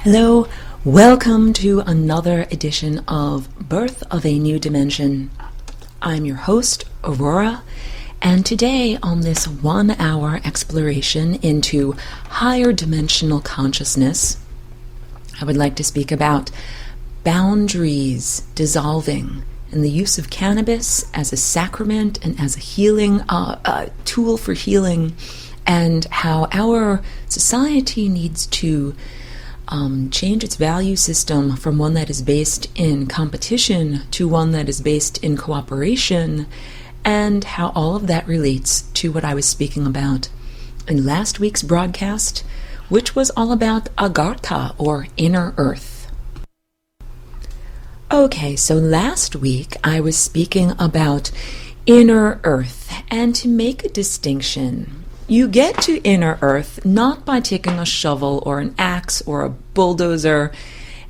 Hello, welcome to another edition of Birth of a New Dimension. I'm your host, Aurora, and today on this 1-hour exploration into higher dimensional consciousness, I would like to speak about boundaries dissolving and the use of cannabis as a sacrament and as a healing tool for healing, and how our society needs to change its value system from one that is based in competition to one that is based in cooperation, and how all of that relates to what I was speaking about in last week's broadcast, which was all about Agartha, or inner earth. Okay, so last week I was speaking about inner earth, and to make a distinction, you get to inner earth not by taking a shovel or an axe or a bulldozer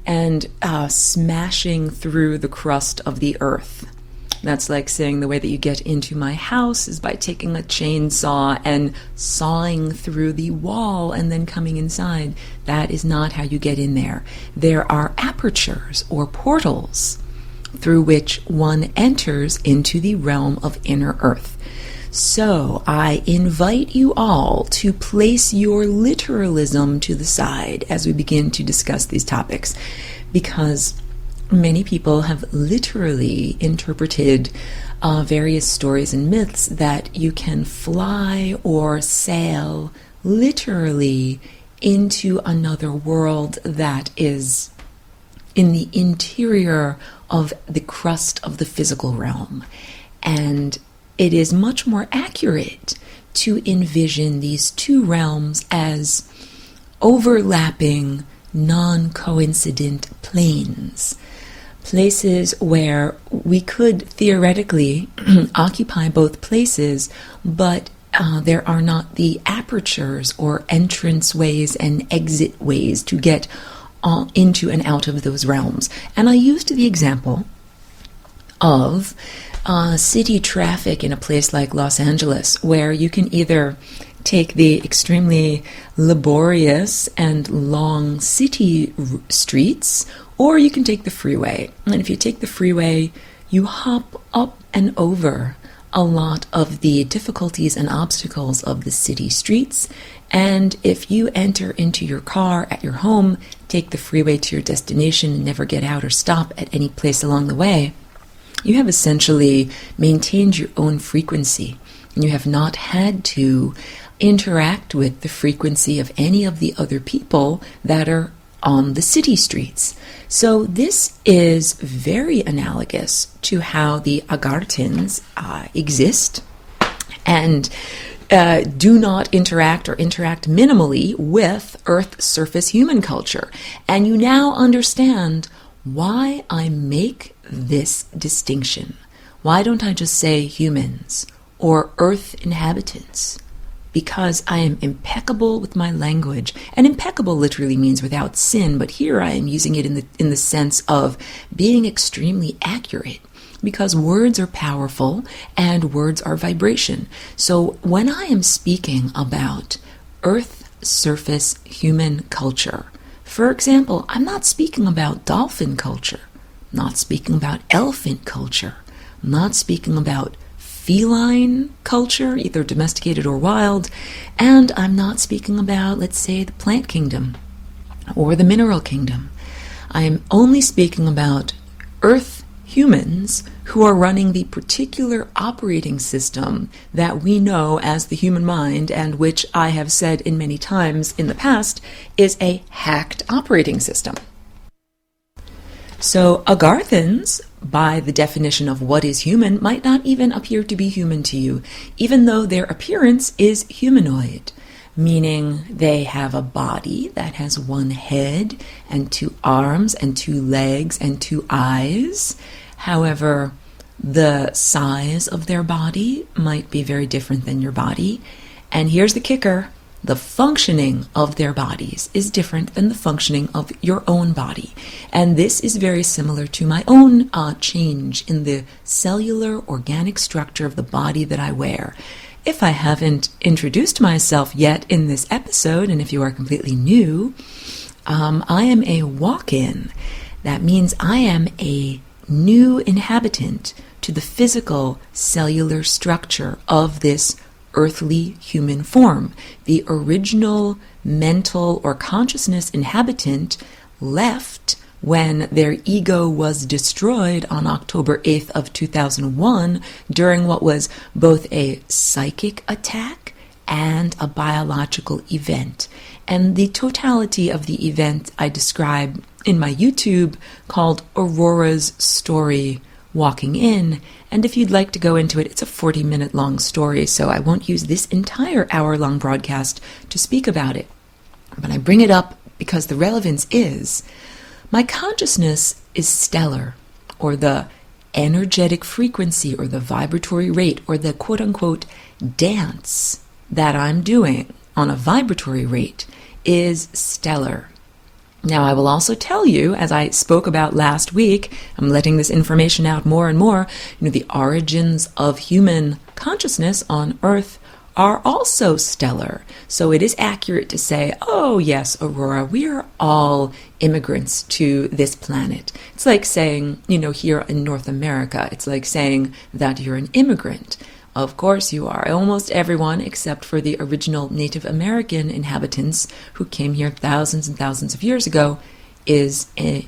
and smashing through the crust of the earth. That's like saying the way that you get into my house is by taking a chainsaw and sawing through the wall and then coming inside. That is not how you get in there. There are apertures or portals through which one enters into the realm of inner earth. So I invite you all to place your literalism to the side as we begin to discuss these topics, because many people have literally interpreted various stories and myths that you can fly or sail literally into another world that is in the interior of the crust of the physical realm. And it is much more accurate to envision these two realms as overlapping, non-coincident planes. Places where we could theoretically occupy both places, but there are not the apertures or entrance ways and exit ways to get into and out of those realms. And I used the example of city traffic in a place like Los Angeles, where you can either take the extremely laborious and long city streets, or you can take the freeway. And if you take the freeway, you hop up and over a lot of the difficulties and obstacles of the city streets. And if you enter into your car at your home, take the freeway to your destination and never get out or stop at any place along the way, you have essentially maintained your own frequency, and you have not had to interact with the frequency of any of the other people that are on the city streets. So this is very analogous to how the Agarthans exist and do not interact or interact minimally with Earth surface human culture. And you now understand why I make this distinction. Why don't I just say humans or earth inhabitants? Because I am impeccable with my language. And impeccable literally means without sin, but here I am using it in the sense of being extremely accurate, because words are powerful and words are vibration. So when I am speaking about earth surface human culture, for example, I'm not speaking about dolphin culture, I'm not speaking about elephant culture, I'm not speaking about feline culture, either domesticated or wild, and I'm not speaking about, let's say, the plant kingdom or the mineral kingdom. I am only speaking about earth humans who are running the particular operating system that we know as the human mind, and which I have said in many times in the past is a hacked operating system. So Agarthans, by the definition of what is human, might not even appear to be human to you, even though their appearance is humanoid, meaning they have a body that has one head and 2 arms and 2 legs and 2 eyes. However, the size of their body might be very different than your body. And here's the kicker: the functioning of their bodies is different than the functioning of your own body. And this is very similar to my own change in the cellular organic structure of the body that I wear. If I haven't introduced myself yet in this episode, and if you are completely new, I am a walk-in. That means I am a new inhabitant to the physical cellular structure of this earthly human form. The original mental or consciousness inhabitant left when their ego was destroyed on October 8th of 2001 during what was both a psychic attack and a biological event. And the totality of the event I describe in my YouTube called Aurora's Story Walking In. And if you'd like to go into it, it's a 40-minute long story, so I won't use this entire hour-long broadcast to speak about it. But I bring it up because the relevance is my consciousness is stellar, or the energetic frequency, or the vibratory rate, or the quote-unquote dance that I'm doing on a vibratory rate is stellar. Now, I will also tell you, as I spoke about last week, I'm letting this information out more and more, the origins of human consciousness on Earth are also stellar. So it is accurate to say, oh yes, Aurora, we are all immigrants to this planet. It's like saying, here in North America, it's like saying that you're an immigrant. Of course you are. Almost everyone, except for the original Native American inhabitants who came here thousands and thousands of years ago, is an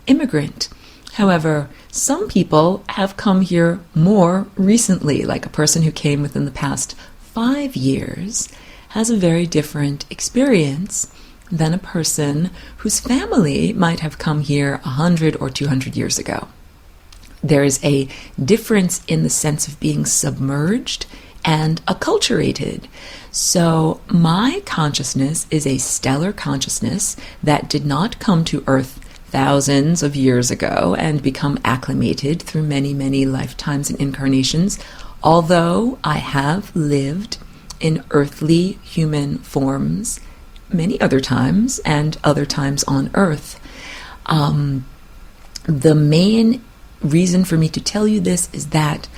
immigrant. However, some people have come here more recently, like a person who came within the past 5 years has a very different experience than a person whose family might have come here 100 or 200 years ago. There is a difference in the sense of being submerged and acculturated. So my consciousness is a stellar consciousness that did not come to Earth thousands of years ago and become acclimated through many, many lifetimes and incarnations, although I have lived in earthly human forms many other times and other times on Earth. The main reason for me to tell you this is that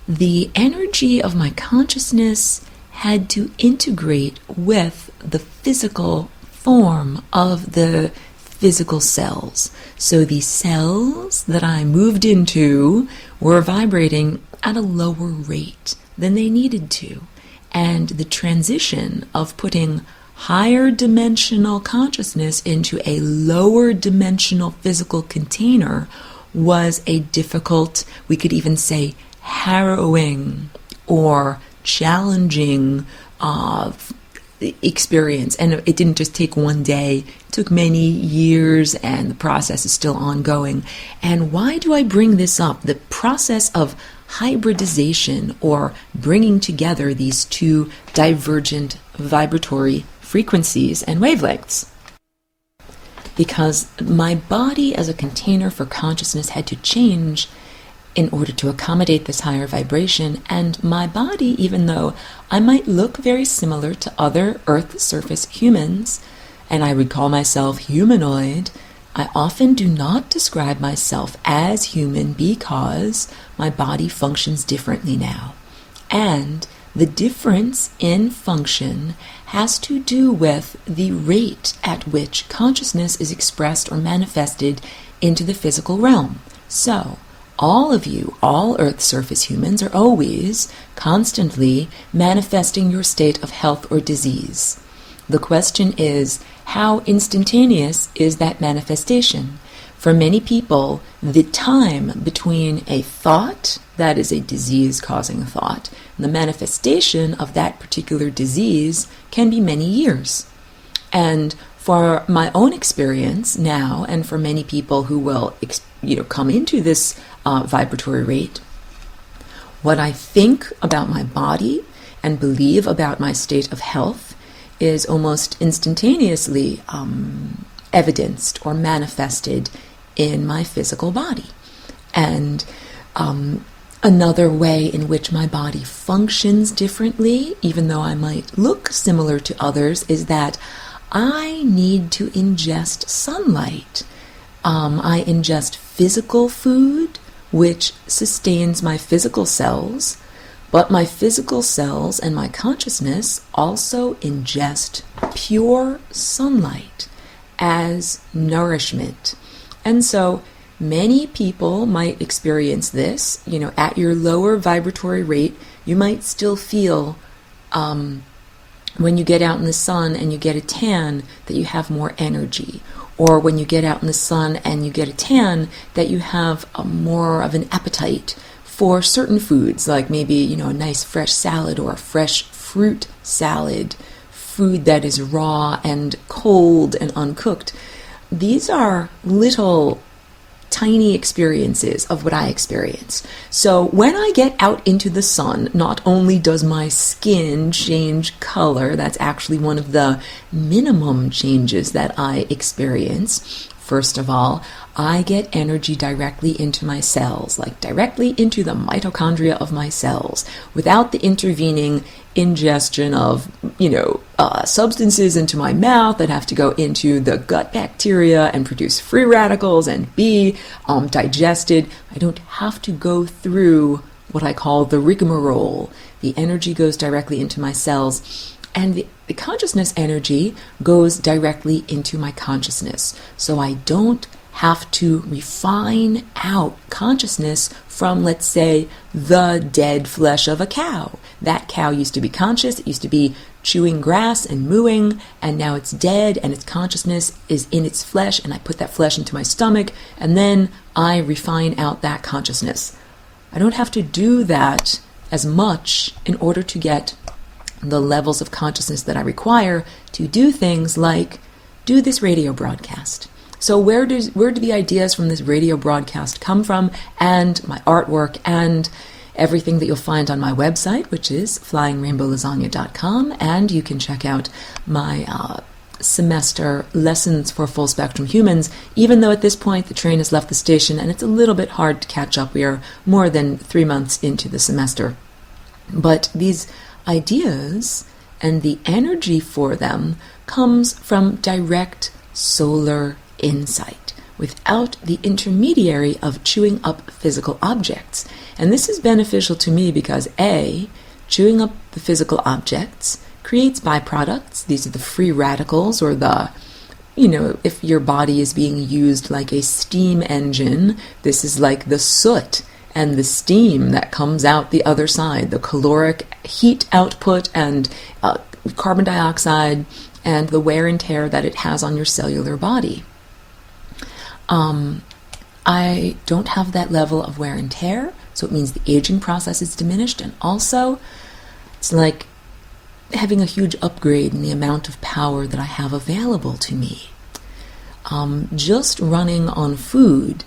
the energy of my consciousness had to integrate with the physical form of the physical cells. So the cells that I moved into were vibrating at a lower rate than they needed to. And the transition of putting higher dimensional consciousness into a lower dimensional physical container was a difficult, we could even say harrowing or challenging experience. And it didn't just take one day, it took many years, and the process is still ongoing. And why do I bring this up? The process of hybridization, or bringing together these two divergent vibratory frequencies and wavelengths. Because my body as a container for consciousness had to change in order to accommodate this higher vibration, and my body, even though I might look very similar to other Earth surface humans, and I would call myself humanoid, I often do not describe myself as human because my body functions differently now. And the difference in function has to do with the rate at which consciousness is expressed or manifested into the physical realm. So, all of you, all Earth surface humans, are always, constantly manifesting your state of health or disease. The question is, how instantaneous is that manifestation? For many people, the time between a thought, that is a disease-causing thought, and the manifestation of that particular disease can be many years. And for my own experience now, and for many people who will come into this vibratory rate, what I think about my body and believe about my state of health is almost instantaneously evidenced or manifested in my physical body. And another way in which my body functions differently, even though I might look similar to others, is that I need to ingest sunlight. I ingest physical food, which sustains my physical cells, but my physical cells and my consciousness also ingest pure sunlight. as nourishment. And so many people might experience this, at your lower vibratory rate. You might still feel when you get out in the sun and you get a tan that you have more energy, or when you get out in the sun and you get a tan that you have more of an appetite for certain foods, like maybe a nice fresh salad or a fresh fruit salad, food that is raw and cold and uncooked. These are little tiny experiences of what I experience. So when I get out into the sun, not only does my skin change color, that's actually one of the minimum changes that I experience. First of all, I get energy directly into my cells, like directly into the mitochondria of my cells, without the intervening ingestion of, substances into my mouth that have to go into the gut bacteria and produce free radicals and be digested. I don't have to go through what I call the rigmarole. The energy goes directly into my cells, and the consciousness energy goes directly into my consciousness. So I don't have to refine out consciousness from, let's say, the dead flesh of a cow. That cow used to be conscious, it used to be chewing grass and mooing, and now it's dead and its consciousness is in its flesh, and I put that flesh into my stomach, and then I refine out that consciousness. I don't have to do that as much in order to get the levels of consciousness that I require to do things like do this radio broadcast. So where do the ideas from this radio broadcast come from, and my artwork and everything that you'll find on my website, which is flyingrainbowlasagna.com, and you can check out my semester Lessons for Full Spectrum Humans, even though at this point the train has left the station and it's a little bit hard to catch up. We are more than 3 months into the semester. But these ideas and the energy for them comes from direct solar insight, without the intermediary of chewing up physical objects. And this is beneficial to me because A, chewing up the physical objects creates byproducts. These are the free radicals, or the, if your body is being used like a steam engine, this is like the soot and the steam that comes out the other side, the caloric heat output and carbon dioxide and the wear and tear that it has on your cellular body. I don't have that level of wear and tear, so it means the aging process is diminished, and also it's like having a huge upgrade in the amount of power that I have available to me. Just running on food,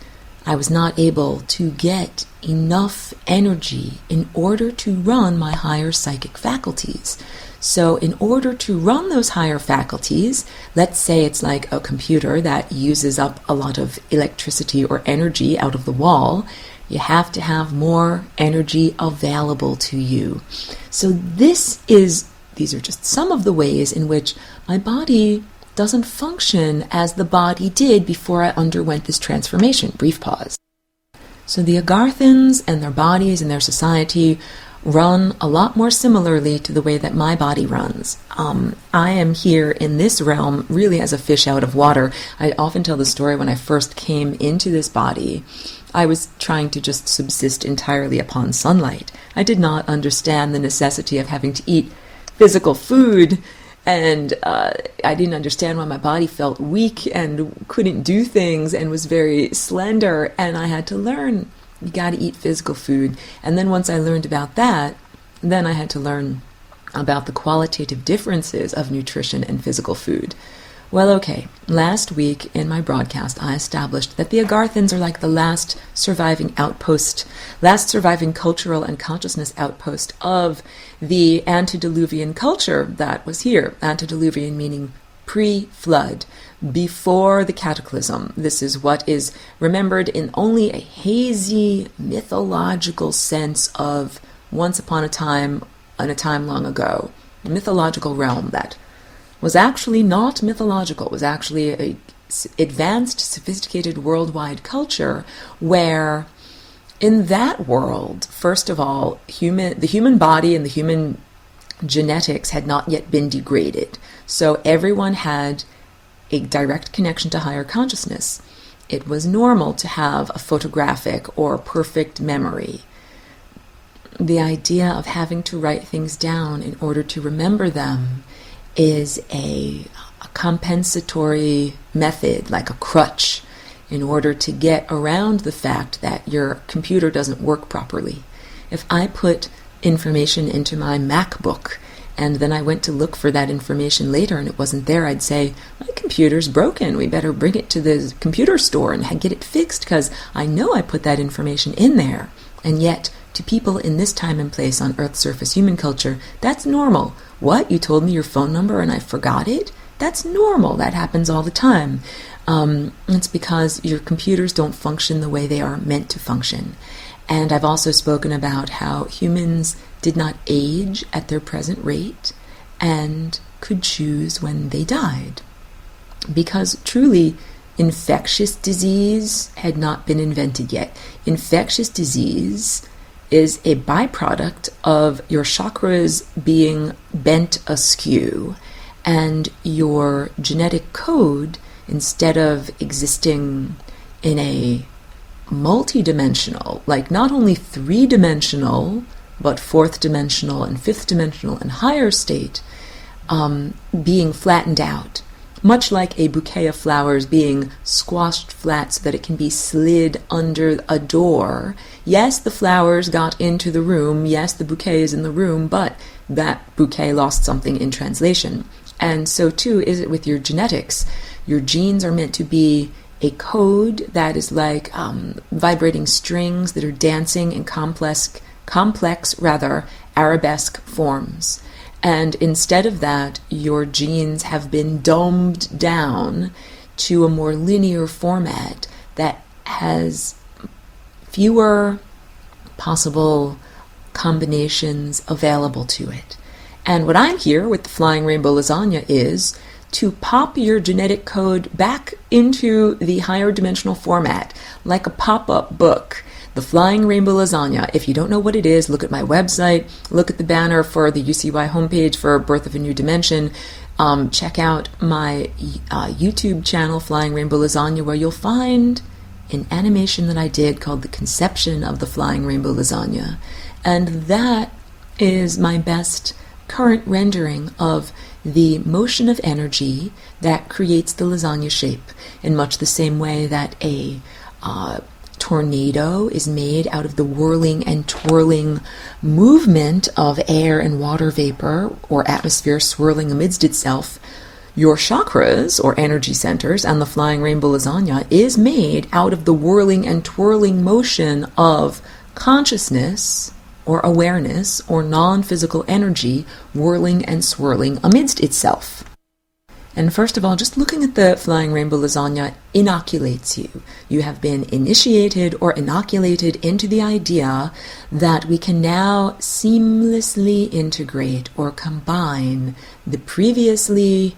I was not able to get enough energy in order to run my higher psychic faculties. So in order to run those higher faculties, let's say it's like a computer that uses up a lot of electricity or energy out of the wall, you have to have more energy available to you. So these are just some of the ways in which my body doesn't function as the body did before I underwent this transformation. Brief pause. So the Agarthans and their bodies and their society run a lot more similarly to the way that my body runs. I am here in this realm really as a fish out of water. I often tell the story when I first came into this body, I was trying to just subsist entirely upon sunlight. I did not understand the necessity of having to eat physical food, and I didn't understand why my body felt weak and couldn't do things and was very slender, and I had to learn you got to eat physical food. And then once I learned about that, then I had to learn about the qualitative differences of nutrition and physical food. Well, okay, last week in my broadcast, I established that the Agarthans are like the last surviving cultural and consciousness outpost of the antediluvian culture that was here. Antediluvian meaning pre-flood, before the cataclysm. This is what is remembered in only a hazy mythological sense of once upon a time, in a time long ago, a mythological realm that was actually not mythological, was actually a advanced, sophisticated worldwide culture where in that world, first of all, the human body and the human genetics had not yet been degraded. So everyone had a direct connection to higher consciousness. It was normal to have a photographic or perfect memory. The idea of having to write things down in order to remember them is a compensatory method, like a crutch, in order to get around the fact that your computer doesn't work properly. If I put information into my MacBook and then I went to look for that information later and it wasn't there, I'd say, my computer's broken. We better bring it to the computer store and get it fixed because I know I put that information in there. And yet, to people in this time and place on Earth's surface human culture, that's normal. What? You told me your phone number and I forgot it? That's normal. That happens all the time. It's because your computers don't function the way they are meant to function. And I've also spoken about how humans did not age at their present rate and could choose when they died. Because truly, infectious disease had not been invented yet. Infectious disease is a byproduct of your chakras being bent askew and your genetic code, instead of existing in a multi-dimensional, like not only three-dimensional, but fourth-dimensional and fifth-dimensional and higher state, being flattened out, much like a bouquet of flowers being squashed flat so that it can be slid under a door. Yes, the flowers got into the room. Yes, the bouquet is in the room, but that bouquet lost something in translation. And so too is it with your genetics. Your genes are meant to be a code that is like vibrating strings that are dancing in complex arabesque forms. And instead of that, your genes have been domed down to a more linear format that has fewer possible combinations available to it. And what I'm here with the Flying Rainbow Lasagna is to pop your genetic code back into the higher dimensional format, like a pop-up book. The Flying Rainbow Lasagna. If you don't know what it is, look at my website, look at the banner for the UCY homepage for Birth of a New Dimension. Check out my YouTube channel, Flying Rainbow Lasagna, where you'll find an animation that I did called The Conception of the Flying Rainbow Lasagna. And that is my best current rendering of the motion of energy that creates the lasagna shape, in much the same way that a tornado is made out of the whirling and twirling movement of air and water vapor or atmosphere swirling amidst itself. Your chakras, or energy centers, and the Flying Rainbow Lasagna is made out of the whirling and twirling motion of consciousness or awareness or non-physical energy whirling and swirling amidst itself. And first of all, just looking at the Flying Rainbow Lasagna inoculates you. You have been initiated or inoculated into the idea that we can now seamlessly integrate or combine the previously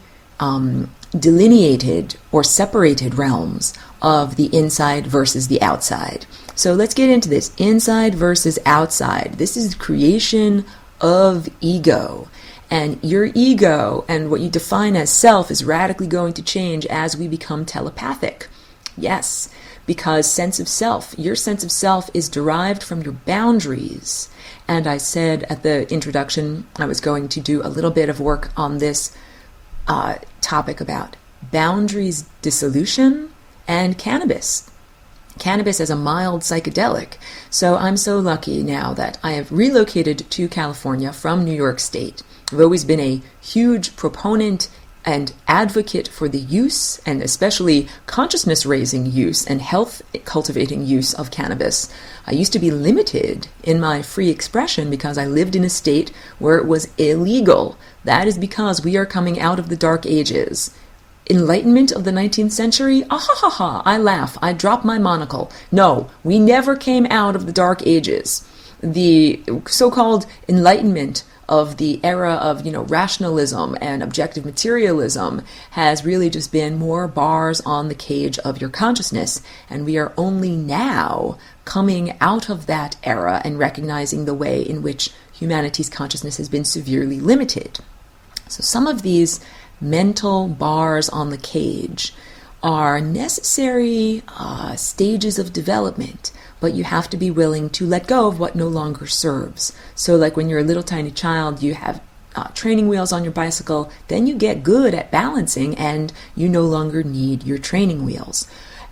delineated or separated realms of the inside versus the outside. So let's get into this. Inside versus outside. This is the creation of ego. And your ego and what you define as self is radically going to change as we become telepathic. Yes, because your sense of self is derived from your boundaries. And I said at the introduction I was going to do a little bit of work on this topic about boundaries dissolution and cannabis. Cannabis as a mild psychedelic. So I'm so lucky now that I have relocated to California from New York State. I've always been a huge proponent and advocate for the use, and especially consciousness-raising use and health-cultivating use of cannabis. I used to be limited in my free expression because I lived in a state where it was illegal. That is because we are coming out of the Dark Ages. Enlightenment of the 19th century? Ah ha ha ha, I laugh, I drop my monocle. No, we never came out of the Dark Ages. The so-called Enlightenment of the era of, rationalism and objective materialism has really just been more bars on the cage of your consciousness. And we are only now coming out of that era and recognizing the way in which humanity's consciousness has been severely limited. So some of these mental bars on the cage are necessary stages of development, but you have to be willing to let go of what no longer serves. So like when you're a little tiny child, you have training wheels on your bicycle, then you get good at balancing and you no longer need your training wheels.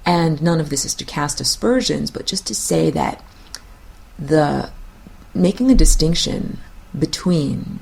And none of this is to cast aspersions, but just to say that making a distinction between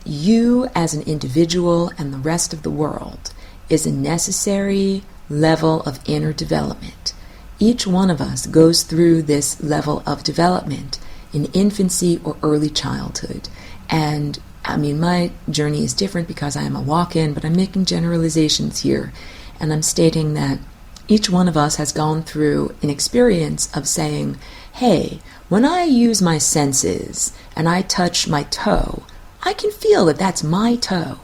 you as an individual and the rest of the world is a necessary level of inner development. Each one of us goes through this level of development in infancy or early childhood. And I mean, my journey is different because I am a walk-in, but I'm making generalizations here. And I'm stating that each one of us has gone through an experience of saying, hey, when I use my senses and I touch my toe, I can feel that that's my toe.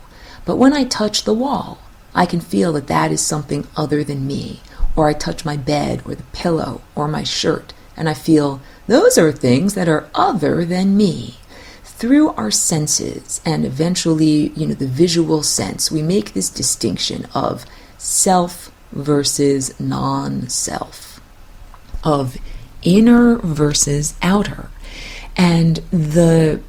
But when I touch the wall, I can feel that that is something other than me. Or I touch my bed or the pillow or my shirt, and I feel those are things that are other than me. Through our senses and eventually, the visual sense, we make this distinction of self versus non-self, of inner versus outer. And the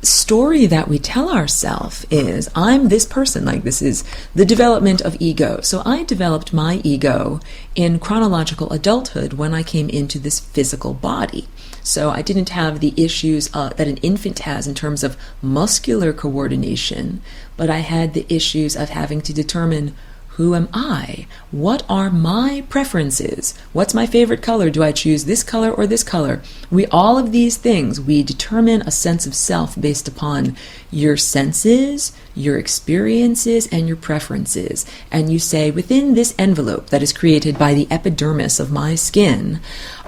story that we tell ourselves is, I'm this person, like this is the development of ego. So I developed my ego in chronological adulthood when I came into this physical body. So I didn't have the issues that an infant has in terms of muscular coordination, but I had the issues of having to determine, who am I? What are my preferences? What's my favorite color? Do I choose this color or this color? All of these things, we determine a sense of self based upon your senses, your experiences, and your preferences. And you say, within this envelope that is created by the epidermis of my skin,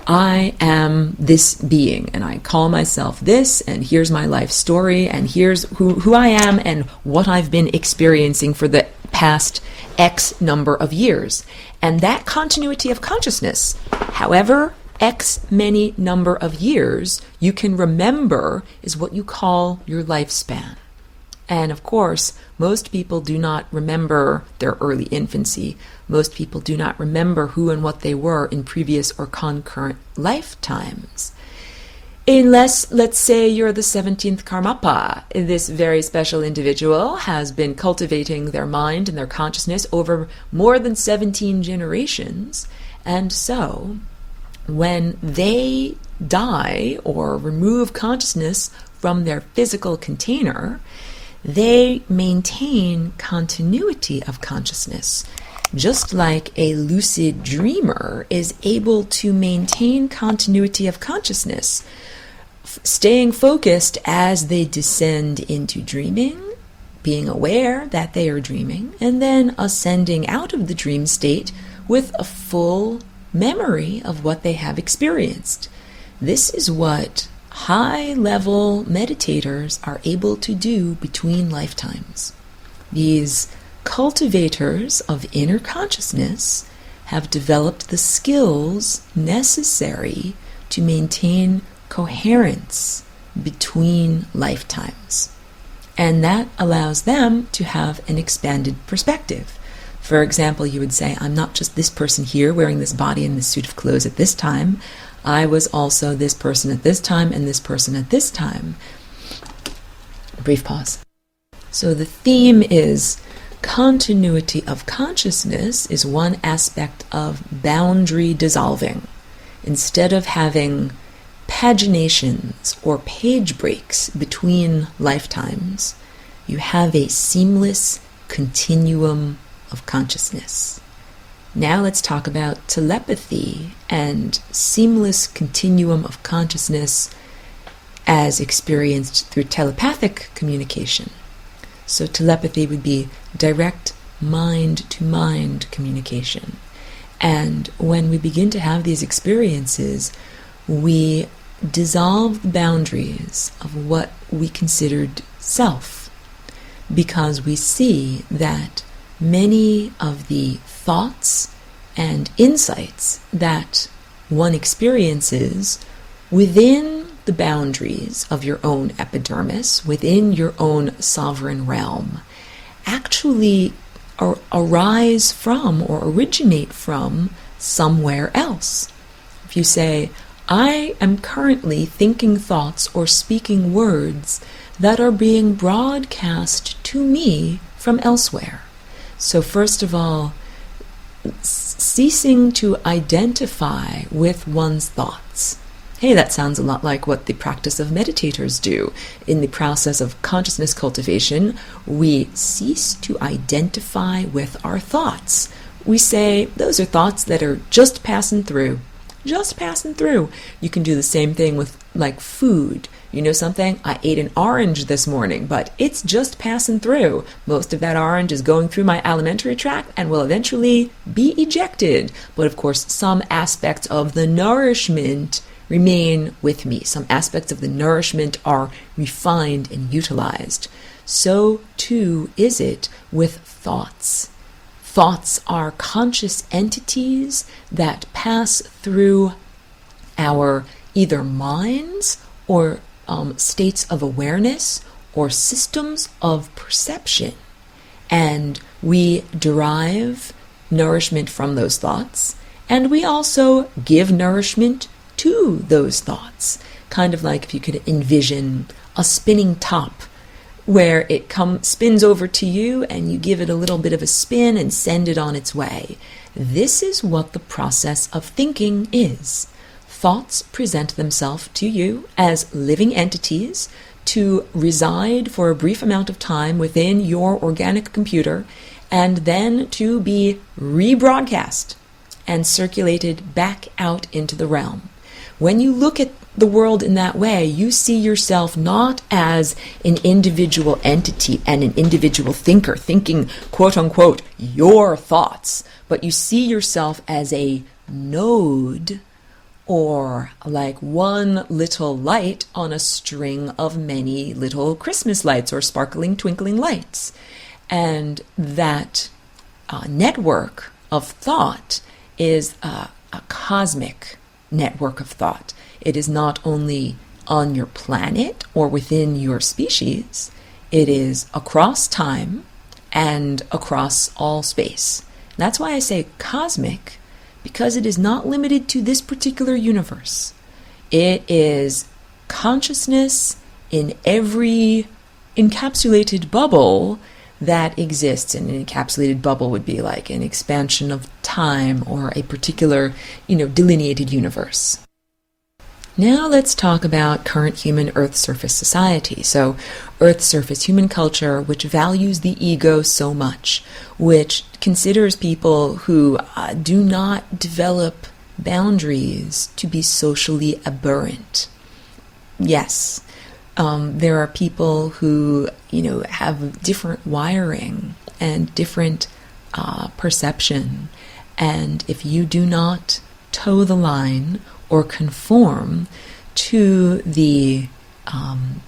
I am this being, and I call myself this, and here's my life story, and here's who I am and what I've been experiencing for the past X number of years. And that continuity of consciousness, however X many number of years you can remember, is what you call your lifespan. And of course, most people do not remember their early infancy. Most people do not remember who and what they were in previous or concurrent lifetimes. Unless, let's say, you're the 17th Karmapa. This very special individual has been cultivating their mind and their consciousness over more than 17 generations. And so, when they die or remove consciousness from their physical container, they maintain continuity of consciousness. Just like a lucid dreamer is able to maintain continuity of consciousness, staying focused as they descend into dreaming, being aware that they are dreaming, and then ascending out of the dream state with a full memory of what they have experienced. This is what high-level meditators are able to do between lifetimes. These cultivators of inner consciousness have developed the skills necessary to maintain coherence between lifetimes. And that allows them to have an expanded perspective. For example, you would say, I'm not just this person here wearing this body and this suit of clothes at this time. I was also this person at this time and this person at this time. Brief pause. So the theme is continuity of consciousness is one aspect of boundary dissolving. Instead of having paginations or page breaks between lifetimes, you have a seamless continuum of consciousness. Now let's talk about telepathy and seamless continuum of consciousness as experienced through telepathic communication. So telepathy would be direct mind-to-mind communication. And when we begin to have these experiences, we dissolve the boundaries of what we considered self, because we see that many of the thoughts and insights that one experiences within the boundaries of your own epidermis, within your own sovereign realm, actually arise from or originate from somewhere else. If you say, I am currently thinking thoughts or speaking words that are being broadcast to me from elsewhere. So first of all, ceasing to identify with one's thoughts. Hey, that sounds a lot like what the practice of meditators do. In the process of consciousness cultivation, we cease to identify with our thoughts. We say, those are thoughts that are just passing through. Just passing through. You can do the same thing with like food. You know something? I ate an orange this morning, but it's just passing through. Most of that orange is going through my alimentary tract and will eventually be ejected. But of course, some aspects of the nourishment remain with me. Some aspects of the nourishment are refined and utilized. So too is it with thoughts. Thoughts are conscious entities that pass through our either minds or states of awareness or systems of perception. And we derive nourishment from those thoughts, and we also give nourishment to those thoughts. Kind of like if you could envision a spinning top where it spins over to you and you give it a little bit of a spin and send it on its way. This is what the process of thinking is. Thoughts present themselves to you as living entities to reside for a brief amount of time within your organic computer and then to be rebroadcast and circulated back out into the realm. When you look at the world in that way, you see yourself not as an individual entity and an individual thinker thinking, quote unquote, your thoughts, but you see yourself as a node or like one little light on a string of many little Christmas lights or sparkling, twinkling lights. And that network of thought is a cosmic network of thought. It is not only on your planet or within your species, it is across time and across all space. And that's why I say cosmic, because it is not limited to this particular universe. It is consciousness in every encapsulated bubble that exists. And an encapsulated bubble would be like an expansion of time or a particular, delineated universe. Now let's talk about current human Earth surface society. So Earth surface human culture, which values the ego so much, which considers people who do not develop boundaries to be socially aberrant. Yes, there are people who, have different wiring and different perception. And if you do not toe the line or conform to the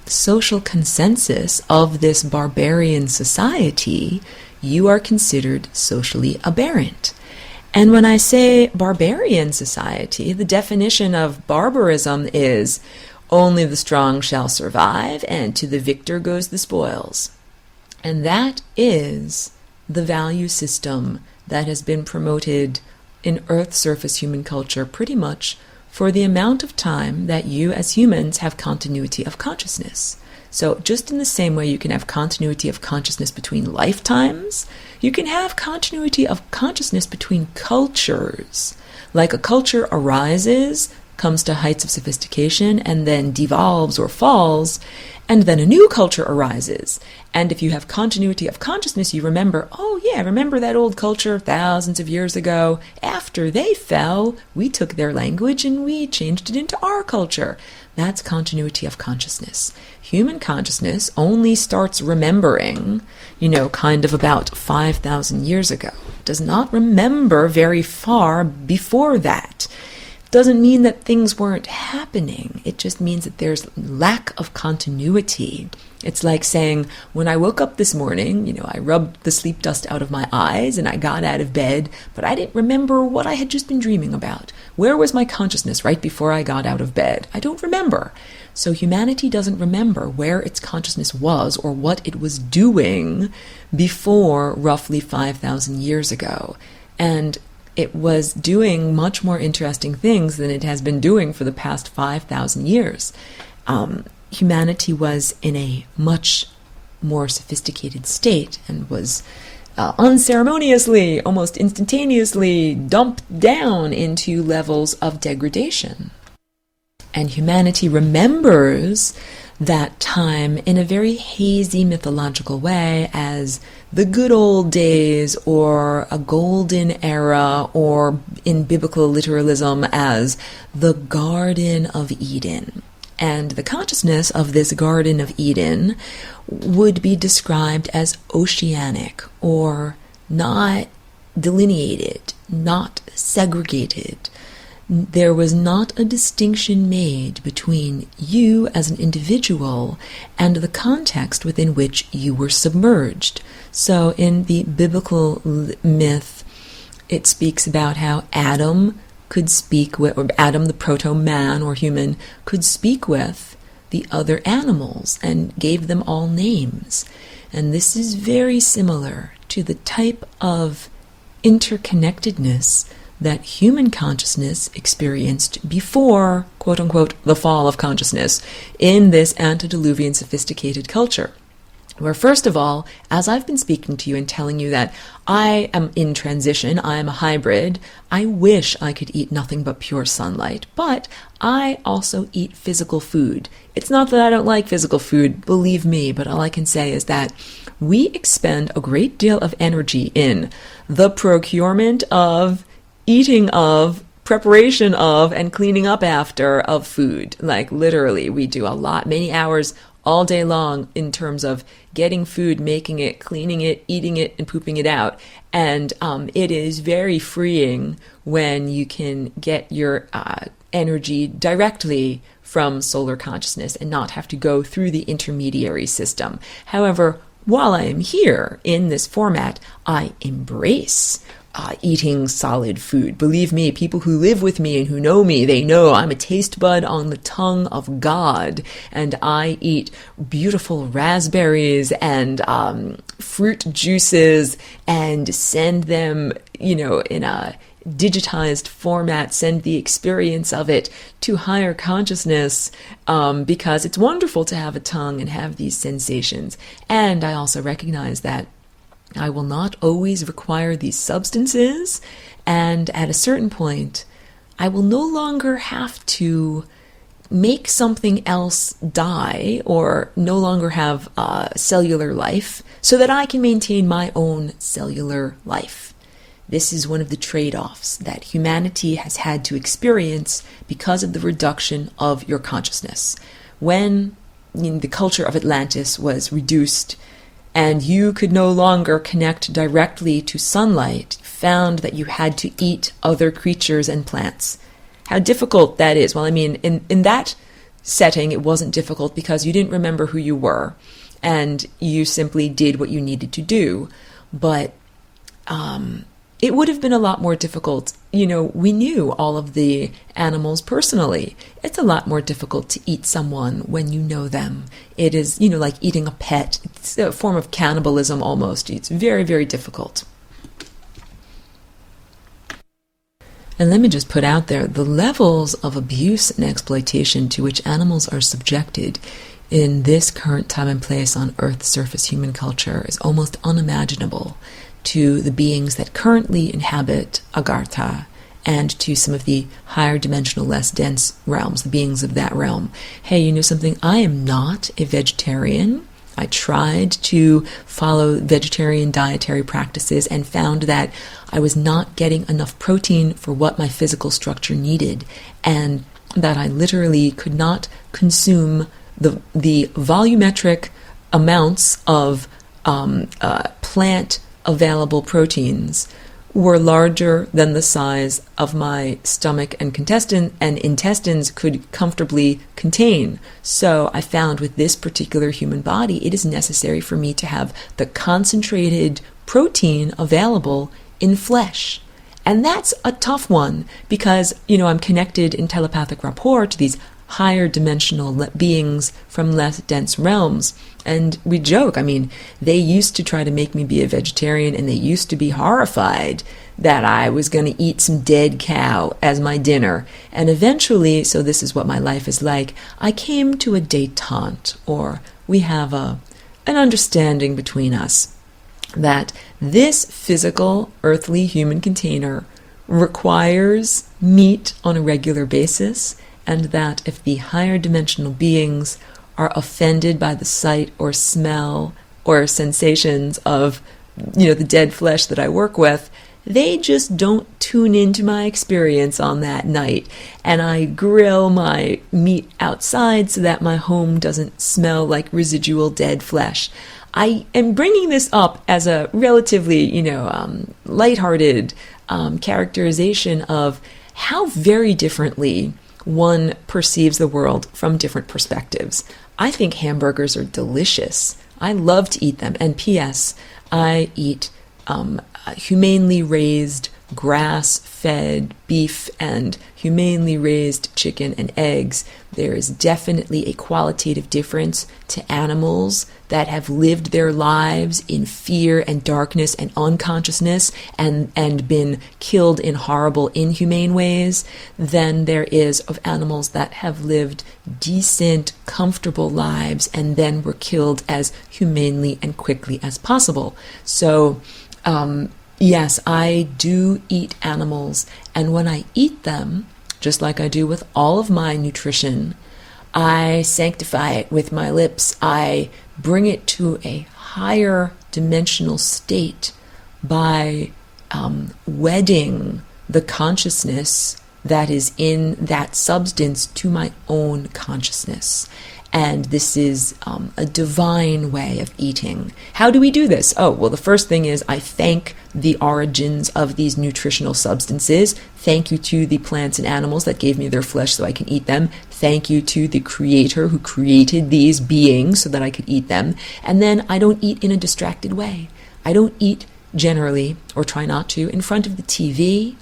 social consensus of this barbarian society, you are considered socially aberrant. And when I say barbarian society, the definition of barbarism is only the strong shall survive, and to the victor goes the spoils. And that is the value system that has been promoted in Earth surface human culture pretty much for the amount of time that you as humans have continuity of consciousness. So just in the same way you can have continuity of consciousness between lifetimes, you can have continuity of consciousness between cultures. Like a culture arises, comes to heights of sophistication, and then devolves or falls, and then a new culture arises. And if you have continuity of consciousness, you remember, oh yeah, remember that old culture thousands of years ago? After they fell, we took their language and we changed it into our culture. That's continuity of consciousness. Human consciousness only starts remembering, kind of about 5,000 years ago. Does not remember very far before that. doesn't mean that things weren't happening. It just means that there's lack of continuity. It's like saying, when I woke up this morning, I rubbed the sleep dust out of my eyes and I got out of bed, but I didn't remember what I had just been dreaming about. Where was my consciousness right before I got out of bed? I don't remember. So humanity doesn't remember where its consciousness was or what it was doing before roughly 5,000 years ago. And it was doing much more interesting things than it has been doing for the past 5,000 years. Humanity was in a much more sophisticated state and was unceremoniously, almost instantaneously dumped down into levels of degradation. And humanity remembers that time in a very hazy mythological way as the good old days, or a golden era, or in biblical literalism as the Garden of Eden. And the consciousness of this Garden of Eden would be described as oceanic, or not delineated, not segregated. There was not a distinction made between you as an individual and the context within which you were submerged. So in the biblical myth, it speaks about how Adam could speak with, or Adam, the proto-man or human, could speak with the other animals and gave them all names. And this is very similar to the type of interconnectedness that human consciousness experienced before, quote-unquote, the fall of consciousness in this antediluvian sophisticated culture. Where, first of all, as I've been speaking to you and telling you that I am in transition, I am a hybrid, I wish I could eat nothing but pure sunlight, but I also eat physical food. It's not that I don't like physical food, believe me, but all I can say is that we expend a great deal of energy in the procurement of, eating of, preparation of, and cleaning up after of food. Like literally, we do a lot, many hours all day long in terms of getting food, making it, cleaning it, eating it, and pooping it out. And it is very freeing when you can get your energy directly from solar consciousness and not have to go through the intermediary system. However, while I am here in this format, I embrace eating solid food. Believe me, people who live with me and who know me, they know I'm a taste bud on the tongue of God, and I eat beautiful raspberries and fruit juices and send them, in a digitized format, send the experience of it to higher consciousness, because it's wonderful to have a tongue and have these sensations. And I also recognize that I will not always require these substances, and at a certain point, I will no longer have to make something else die or no longer have cellular life so that I can maintain my own cellular life. This is one of the trade-offs that humanity has had to experience because of the reduction of your consciousness. When the culture of Atlantis was reduced and you could no longer connect directly to sunlight, found that you had to eat other creatures and plants. How difficult that is. Well, I mean, in that setting, it wasn't difficult because you didn't remember who you were, and you simply did what you needed to do. But it would have been a lot more difficult. We knew all of the animals personally. It's a lot more difficult to eat someone when you know them. It is, like eating a pet. It's a form of cannibalism almost. It's very, very difficult. And let me just put out there, the levels of abuse and exploitation to which animals are subjected in this current time and place on Earth's surface human culture is almost unimaginable to the beings that currently inhabit Agartha and to some of the higher dimensional, less dense realms, the beings of that realm. Hey, you know something? I am not a vegetarian. I tried to follow vegetarian dietary practices and found that I was not getting enough protein for what my physical structure needed, and that I literally could not consume the volumetric amounts of plant available proteins were larger than the size of my stomach and intestines could comfortably contain. So I found with this particular human body, it is necessary for me to have the concentrated protein available in flesh. And that's a tough one because, I'm connected in telepathic rapport to these higher dimensional beings from less dense realms. And we joke, they used to try to make me be a vegetarian, and they used to be horrified that I was going to eat some dead cow as my dinner. And eventually, so this is what my life is like, I came to a détente, or we have an understanding between us that this physical, earthly human container requires meat on a regular basis, and that if the higher dimensional beings are offended by the sight or smell or sensations of, the dead flesh that I work with, they just don't tune into my experience on that night. And I grill my meat outside so that my home doesn't smell like residual dead flesh. I am bringing this up as a relatively, lighthearted characterization of how very differently one perceives the world from different perspectives. I think hamburgers are delicious. I love to eat them. And P.S., I eat humanely raised grass-fed beef and humanely raised chicken and eggs. There is definitely a qualitative difference to animals that have lived their lives in fear and darkness and unconsciousness and been killed in horrible, inhumane ways than there is of animals that have lived decent, comfortable lives and then were killed as humanely and quickly as possible. So, yes, I do eat animals, and when I eat them, just like I do with all of my nutrition, I sanctify it with my lips. I bring it to a higher dimensional state by wedding the consciousness that is in that substance to my own consciousness. And this is a divine way of eating. How do we do this? Oh, well, the first thing is I thank the origins of these nutritional substances. Thank you to the plants and animals that gave me their flesh so I can eat them. Thank you to the creator who created these beings so that I could eat them. And then I don't eat in a distracted way. I don't eat generally, or try not to, in front of the TV.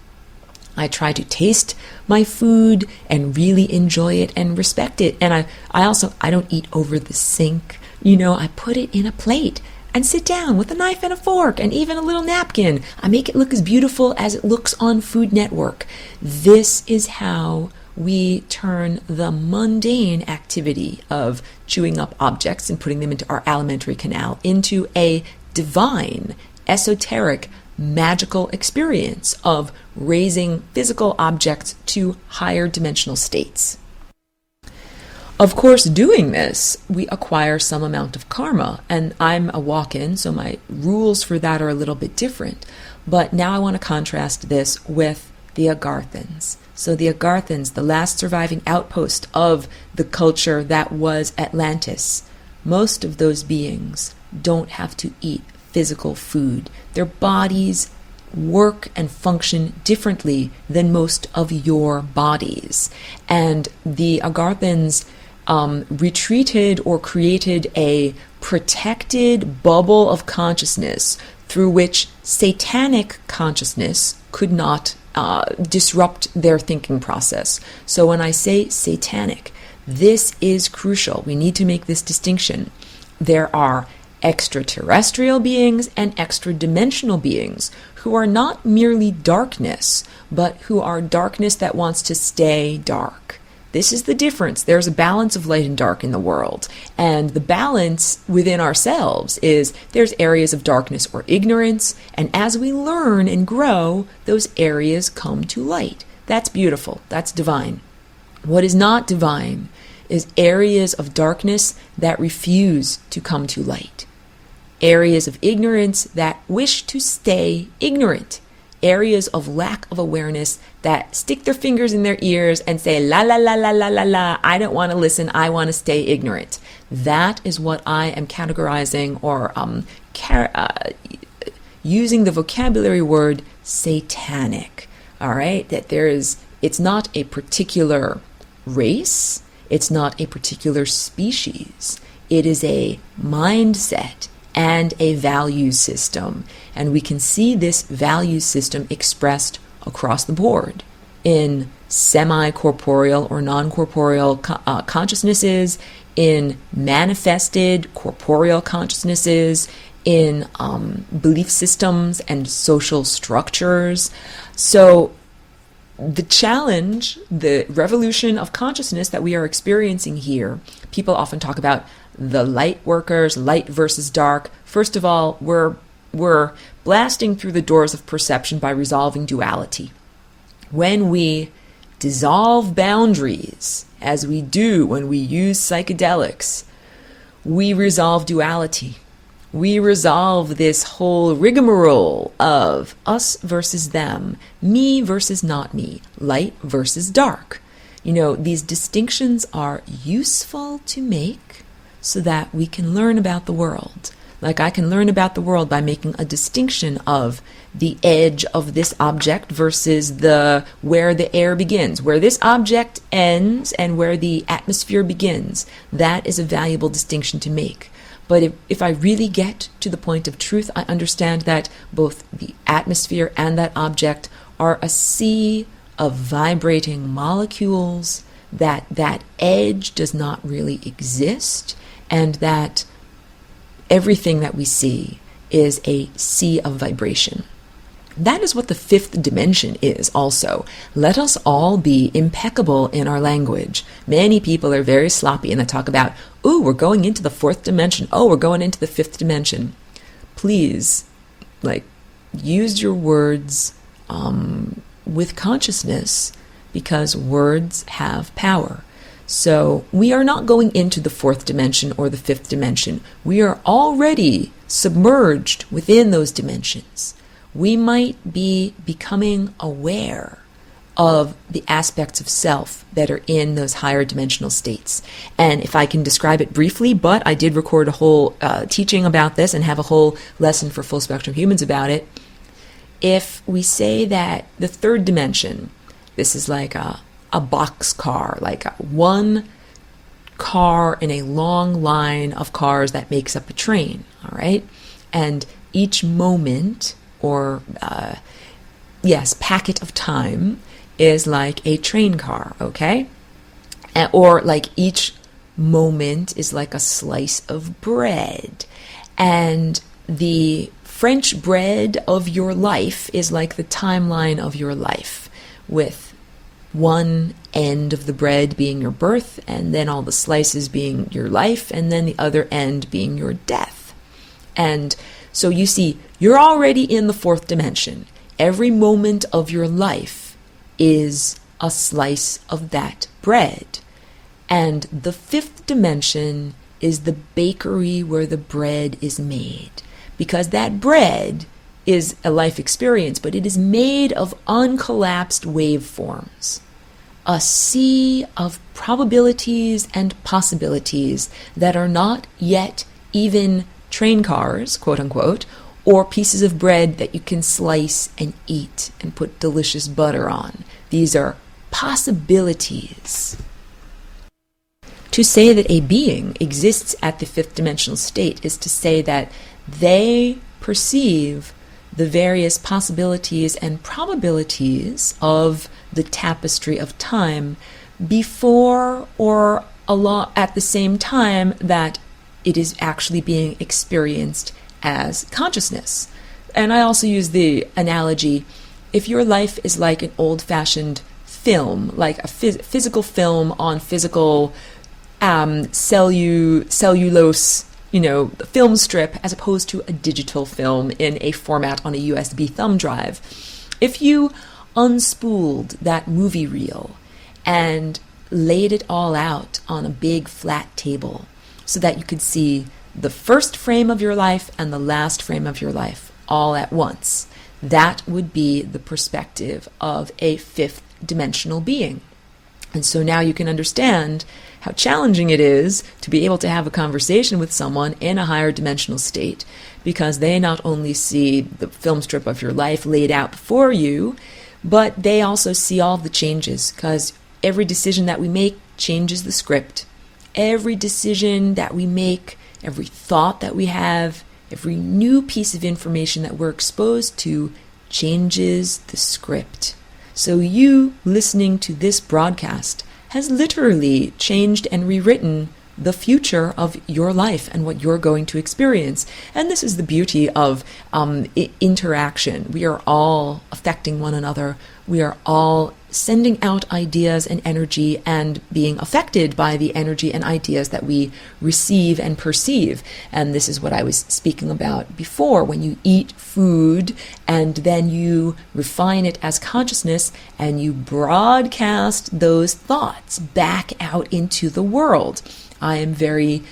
I try to taste my food and really enjoy it and respect it. And I don't eat over the sink. I put it in a plate and sit down with a knife and a fork and even a little napkin. I make it look as beautiful as it looks on Food Network. This is how we turn the mundane activity of chewing up objects and putting them into our alimentary canal into a divine, esoteric, magical experience of raising physical objects to higher dimensional states. Of course, doing this, we acquire some amount of karma, and I'm a walk-in, so my rules for that are a little bit different. But now I want to contrast this with the Agarthans. So the Agarthans, the last surviving outpost of the culture that was Atlantis, most of those beings don't have to eat physical food. Their bodies work and function differently than most of your bodies. And the Agarthans retreated or created a protected bubble of consciousness through which satanic consciousness could not disrupt their thinking process. So when I say satanic, this is crucial. We need to make this distinction. There are extraterrestrial beings and extra-dimensional beings who are not merely darkness, but who are darkness that wants to stay dark. This is the difference. There's a balance of light and dark in the world. And the balance within ourselves is there's areas of darkness or ignorance, and as we learn and grow, those areas come to light. That's beautiful. That's divine. What is not divine is areas of darkness that refuse to come to light. Areas of ignorance that wish to stay ignorant. Areas of lack of awareness that stick their fingers in their ears and say, la la la la la la la, I don't want to listen, I want to stay ignorant. That is what I am categorizing or using the vocabulary word satanic. All right, that it's not a particular race, it's not a particular species. It is a mindset and a value system. And we can see this value system expressed across the board in semi-corporeal or non-corporeal consciousnesses, in manifested corporeal consciousnesses, in belief systems and social structures. So the challenge, the revolution of consciousness that we are experiencing here, people often talk about the light workers, light versus dark. First of all, we're blasting through the doors of perception by resolving duality. When we dissolve boundaries, as we do when we use psychedelics, we resolve duality. We resolve this whole rigmarole of us versus them, me versus not me, light versus dark. These distinctions are useful to make so that we can learn about the world. Like I can learn about the world by making a distinction of the edge of this object versus where the air begins, where this object ends and where the atmosphere begins. That is a valuable distinction to make. But if I really get to the point of truth, I understand that both the atmosphere and that object are a sea of vibrating molecules, that edge does not really exist, and that everything that we see is a sea of vibration. That is what the fifth dimension is also. Let us all be impeccable in our language. Many people are very sloppy and they talk about, ooh, we're going into the fourth dimension. Oh, we're going into the fifth dimension. Please, use your words with consciousness, because words have power. So we are not going into the fourth dimension or the fifth dimension. We are already submerged within those dimensions. We might be becoming aware of the aspects of self that are in those higher dimensional states. And if I can describe it briefly, but I did record a whole teaching about this and have a whole lesson for full spectrum humans about it. If we say that the third dimension, this is like a boxcar, like one car in a long line of cars that makes up a train, all right? And each moment or packet of time is like a train car, okay? Or like each moment is like a slice of bread. And the French bread of your life is like the timeline of your life, with one end of the bread being your birth, and then all the slices being your life, and then the other end being your death. And so you see, you're already in the fourth dimension. Every moment of your life is a slice of that bread. And the fifth dimension is the bakery where the bread is made. Because that bread is a life experience, but it is made of uncollapsed waveforms. A sea of probabilities and possibilities that are not yet even train cars, quote unquote, or pieces of bread that you can slice and eat and put delicious butter on. These are possibilities. To say that a being exists at the fifth dimensional state is to say that they perceive the various possibilities and probabilities of the tapestry of time before or at the same time that it is actually being experienced as consciousness. And I also use the analogy, if your life is like an old-fashioned film, like a physical film on physical cellulose, film strip, as opposed to a digital film in a format on a USB thumb drive. If you unspooled that movie reel and laid it all out on a big flat table so that you could see the first frame of your life and the last frame of your life all at once, that would be the perspective of a fifth dimensional being. And so now you can understand how challenging it is to be able to have a conversation with someone in a higher dimensional state, because they not only see the film strip of your life laid out before you, but they also see all of the changes, because every decision that we make changes the script. Every decision that we make, every thought that we have, every new piece of information that we're exposed to changes the script. So you listening to this broadcast has literally changed and rewritten the future of your life and what you're going to experience. And this is the beauty of interaction. We are all affecting one another. We are all sending out ideas and energy and being affected by the energy and ideas that we receive and perceive. And this is what I was speaking about before. When you eat food and then you refine it as consciousness and you broadcast those thoughts back out into the world. I am very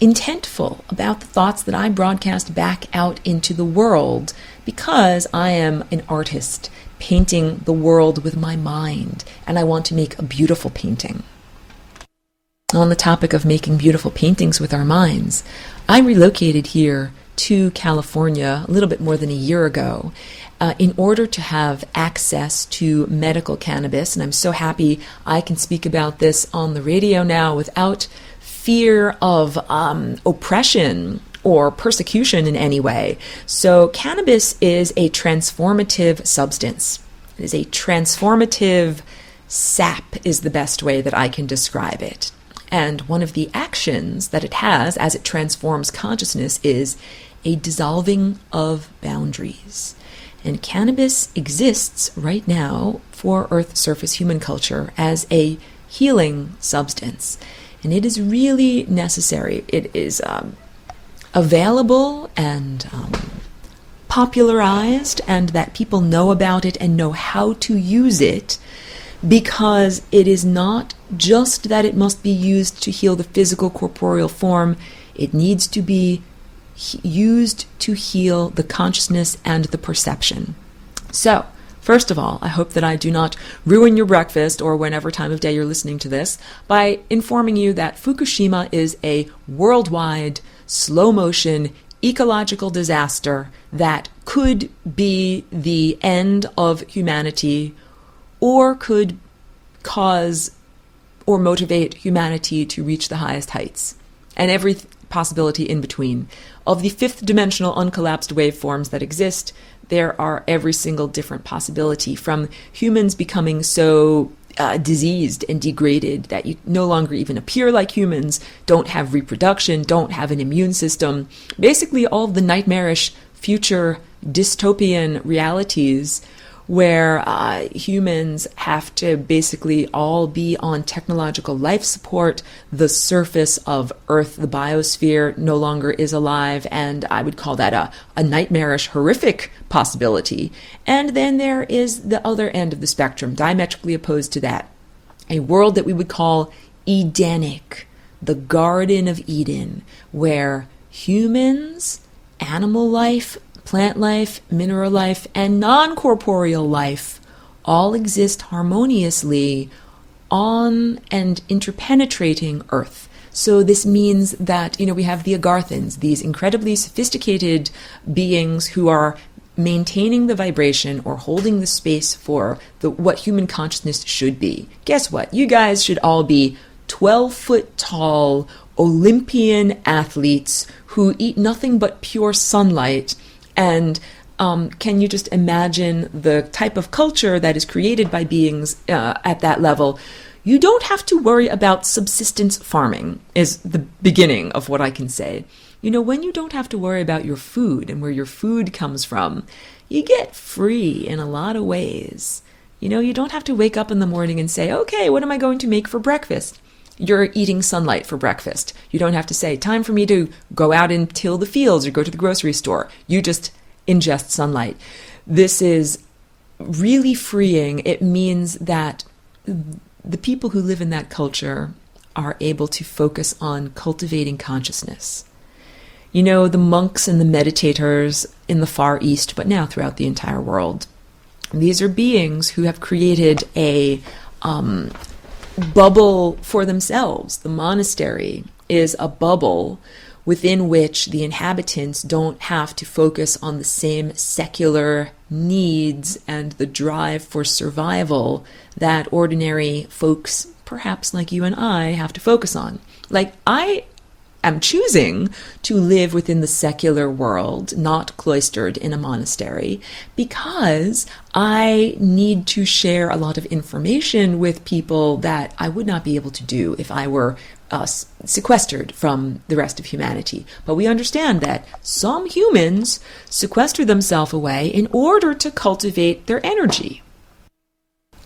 intentful about the thoughts that I broadcast back out into the world, because I am an artist painting the world with my mind, and I want to make a beautiful painting. On the topic of making beautiful paintings with our minds, I relocated here to California a little bit more than a year ago in order to have access to medical cannabis, and I'm so happy I can speak about this on the radio now without fear of oppression or persecution in any way. So cannabis is a transformative substance. It is a transformative sap is the best way that I can describe it. And one of the actions that it has as it transforms consciousness is a dissolving of boundaries. And cannabis exists right now for Earth surface human culture as a healing substance. And it is really necessary. It is available and popularized, and that people know about it and know how to use it, because it is not just that it must be used to heal the physical corporeal form. It needs to be used to heal the consciousness and the perception. So, first of all, I hope that I do not ruin your breakfast or whenever time of day you're listening to this by informing you that Fukushima is a worldwide, slow-motion, ecological disaster that could be the end of humanity or could cause or motivate humanity to reach the highest heights, and every possibility in between. Of the fifth dimensional uncollapsed waveforms that exist, there are every single different possibility, from humans becoming so diseased and degraded that you no longer even appear like humans, don't have reproduction, don't have an immune system. Basically all of the nightmarish future dystopian realities where humans have to basically all be on technological life support. The surface of Earth, the biosphere, no longer is alive, and I would call that a nightmarish, horrific possibility. And then there is the other end of the spectrum, diametrically opposed to that, a world that we would call Edenic, the Garden of Eden, where humans, animal life, plant life, mineral life, and non-corporeal life all exist harmoniously on and interpenetrating Earth. So this means that, we have the Agarthans, these incredibly sophisticated beings who are maintaining the vibration or holding the space for what human consciousness should be. Guess what? You guys should all be 12-foot tall Olympian athletes who eat nothing but pure sunlight. And can you just imagine the type of culture that is created by beings at that level? You don't have to worry about subsistence farming, is the beginning of what I can say. When you don't have to worry about your food and where your food comes from, you get free in a lot of ways. You don't have to wake up in the morning and say, okay, what am I going to make for breakfast? You're eating sunlight for breakfast. You don't have to say, time for me to go out and till the fields or go to the grocery store. You just ingest sunlight. This is really freeing. It means that the people who live in that culture are able to focus on cultivating consciousness. The monks and the meditators in the Far East, but now throughout the entire world, these are beings who have created a bubble for themselves. The monastery is a bubble within which the inhabitants don't have to focus on the same secular needs and the drive for survival that ordinary folks, perhaps like you and I, have to focus on. Like, I am choosing to live within the secular world, not cloistered in a monastery, because I need to share a lot of information with people that I would not be able to do if I were sequestered from the rest of humanity. But we understand that some humans sequester themselves away in order to cultivate their energy.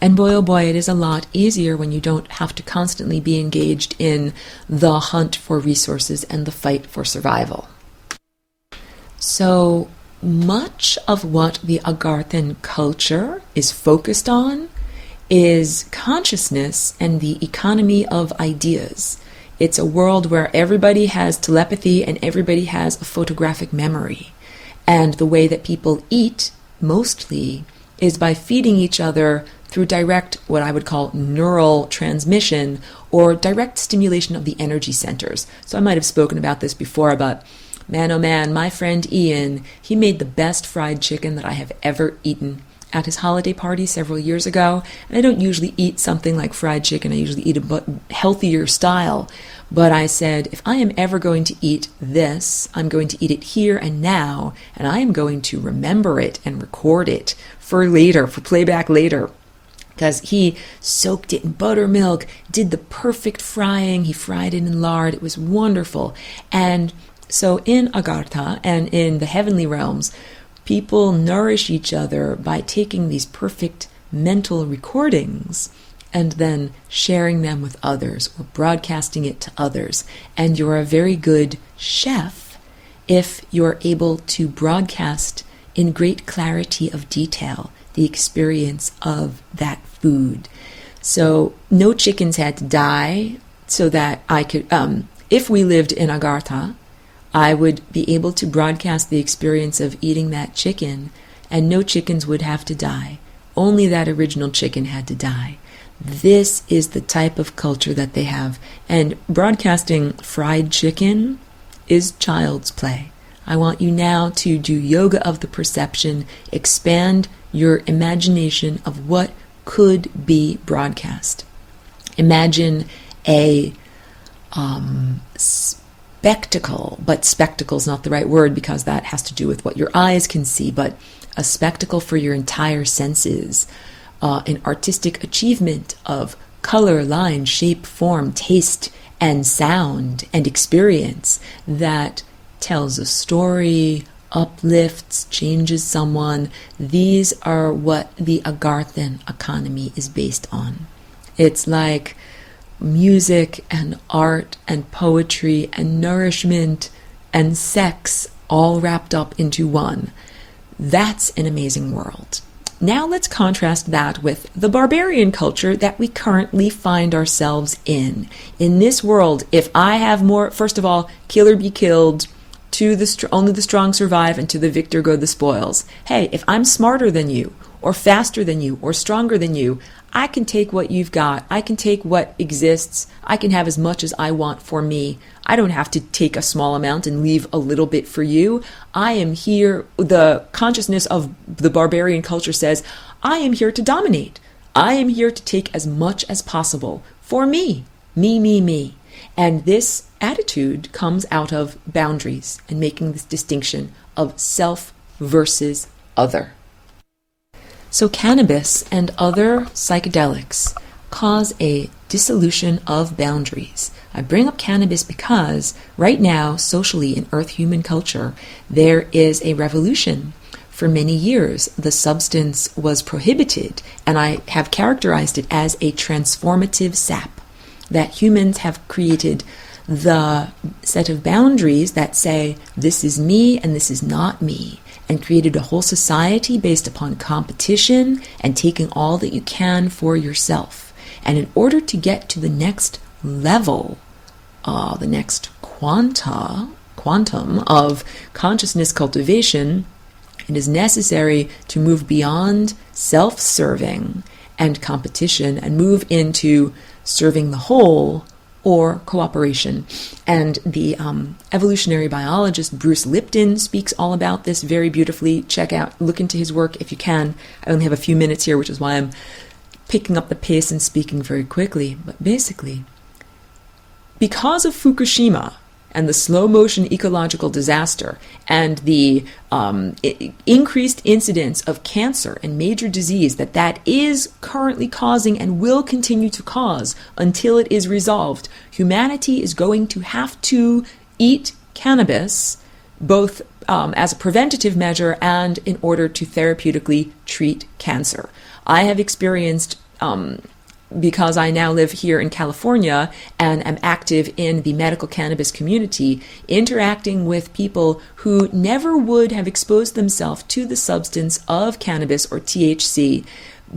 And boy, oh boy, it is a lot easier when you don't have to constantly be engaged in the hunt for resources and the fight for survival. So much of what the Agarthan culture is focused on is consciousness and the economy of ideas. It's a world where everybody has telepathy and everybody has a photographic memory. And the way that people eat, mostly, is by feeding each other through direct, what I would call neural transmission, or direct stimulation of the energy centers. So I might have spoken about this before, but man, oh man, my friend Ian, he made the best fried chicken that I have ever eaten at his holiday party several years ago. And I don't usually eat something like fried chicken. I usually eat a healthier style. But I said, if I am ever going to eat this, I'm going to eat it here and now, and I am going to remember it and record it for later, for playback later. Because he soaked it in buttermilk, did the perfect frying, he fried it in lard, it was wonderful. And so in Agartha and in the heavenly realms, people nourish each other by taking these perfect mental recordings and then sharing them with others or broadcasting it to others. And you're a very good chef if you're able to broadcast in great clarity of detail the experience of that food. So no chickens had to die so that I could, if we lived in Agartha, I would be able to broadcast the experience of eating that chicken, and no chickens would have to die. Only that original chicken had to die. This is the type of culture that they have. And broadcasting fried chicken is child's play. I want you now to do yoga of the perception, expand your imagination of what could be broadcast. Imagine a spectacle, but spectacle's not the right word because that has to do with what your eyes can see, but a spectacle for your entire senses, an artistic achievement of color, line, shape, form, taste, and sound, and experience that tells a story, uplifts, changes someone. These are what the Agarthan economy is based on. It's like music and art and poetry and nourishment and sex all wrapped up into one. That's an amazing world. Now let's contrast that with the barbarian culture that we currently find ourselves in. In this world, if I have more, first of all, kill or be killed, only the strong survive, and to the victor go the spoils. Hey, if I'm smarter than you, or faster than you, or stronger than you, I can take what you've got. I can take what exists. I can have as much as I want for me. I don't have to take a small amount and leave a little bit for you. I am here, the consciousness of the barbarian culture says, I am here to dominate. I am here to take as much as possible for me. Me. And this attitude comes out of boundaries and making this distinction of self versus other. So cannabis and other psychedelics cause a dissolution of boundaries. I bring up cannabis because right now, socially in Earth human culture, there is a revolution. For many years, the substance was prohibited, and I have characterized it as a transformative sap. That humans have created the set of boundaries that say, this is me and this is not me, and created a whole society based upon competition and taking all that you can for yourself. And in order to get to the next level, the next quantum of consciousness cultivation, it is necessary to move beyond self-serving and competition and move into serving the whole or cooperation. And the evolutionary biologist Bruce Lipton speaks all about this very beautifully. Look into his work if you can. I only have a few minutes here, which is why I'm picking up the pace and speaking very quickly. But basically, because of Fukushima and the slow motion ecological disaster and the increased incidence of cancer and major disease that is currently causing and will continue to cause until it is resolved, humanity is going to have to eat cannabis, both as a preventative measure and in order to therapeutically treat cancer. I have experienced, because I now live here in California and am active in the medical cannabis community, interacting with people who never would have exposed themselves to the substance of cannabis or THC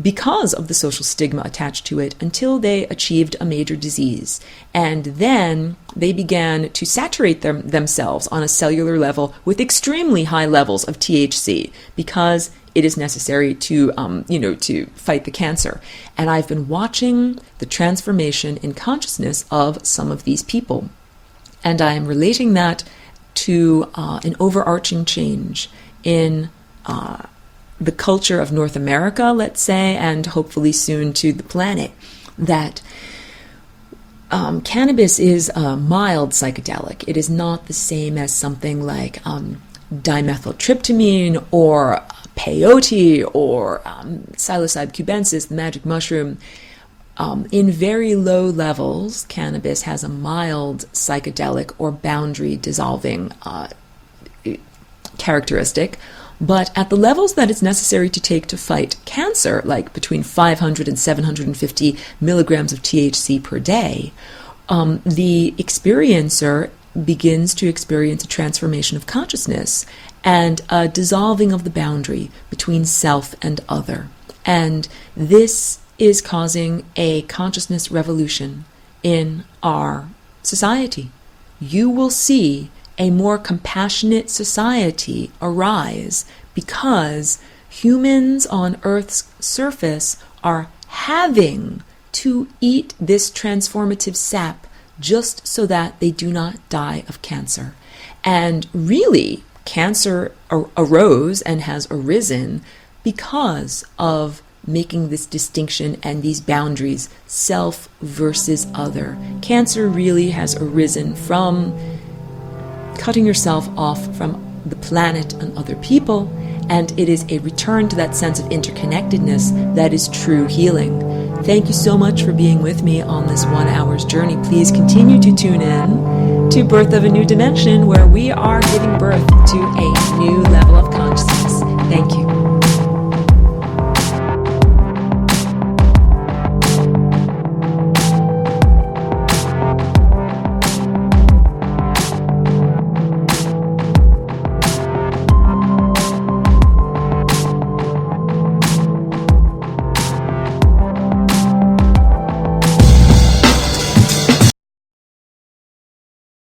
because of the social stigma attached to it until they achieved a major disease. And then they began to saturate themselves on a cellular level with extremely high levels of THC because it is necessary to fight the cancer. And I've been watching the transformation in consciousness of some of these people. And I am relating that to an overarching change in the culture of North America, let's say, and hopefully soon to the planet, that cannabis is a mild psychedelic. It is not the same as something like dimethyltryptamine or peyote or psilocybe cubensis, the magic mushroom. In very low levels, cannabis has a mild psychedelic or boundary dissolving characteristic. But at the levels that it's necessary to take to fight cancer, like between 500 and 750 milligrams of THC per day, the experiencer begins to experience a transformation of consciousness and a dissolving of the boundary between self and other. And this is causing a consciousness revolution in our society. You will see a more compassionate society arise because humans on Earth's surface are having to eat this transformative sap just so that they do not die of cancer. And really, cancer arose and has arisen because of making this distinction and these boundaries, self versus other. Cancer really has arisen from cutting yourself off from the planet and other people, and it is a return to that sense of interconnectedness that is true healing. Thank you so much for being with me on this 1 hour's journey. Please continue to tune in to Birth of a New Dimension, where we are giving birth to a new level of consciousness. Thank you.